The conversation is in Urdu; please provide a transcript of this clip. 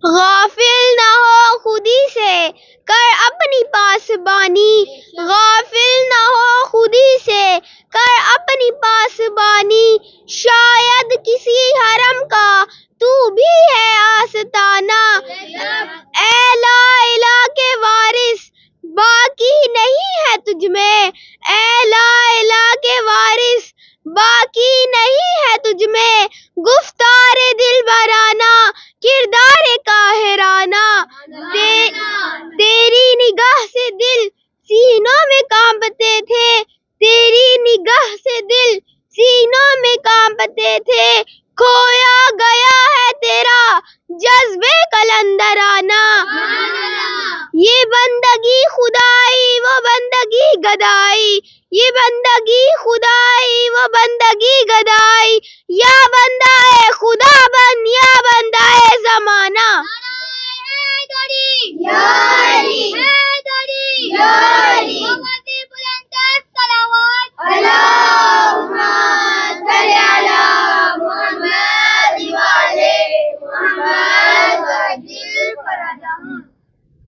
غافل نہ ہو خودی سے کر اپنی پاسبانی، غافل نہ ہو خودی سے کر اپنی پاسبانی، شاید کسی حرم کا تو بھی ہے آستانہ، اے لا الہ کے وارث باقی نہیں ہے تجھ میں، اے لا الہ کے وارث باقی نہیں ہے تجھ میں، گفتار دل برانہ کردار قاہرانہ، تیری نگاہ سے دل سینوں میں کانپتے تھے، تیری نگاہ سے دل سینوں میں کانپتے تھے، کھویا گیا ہے تیرا جذبے قلندرانہ، یہ بندگی خدائی وہ بندگی گدائی، یہ بندگی خدائی وہ بندگی گدائی، یا بندہ خدا بن یا بندہ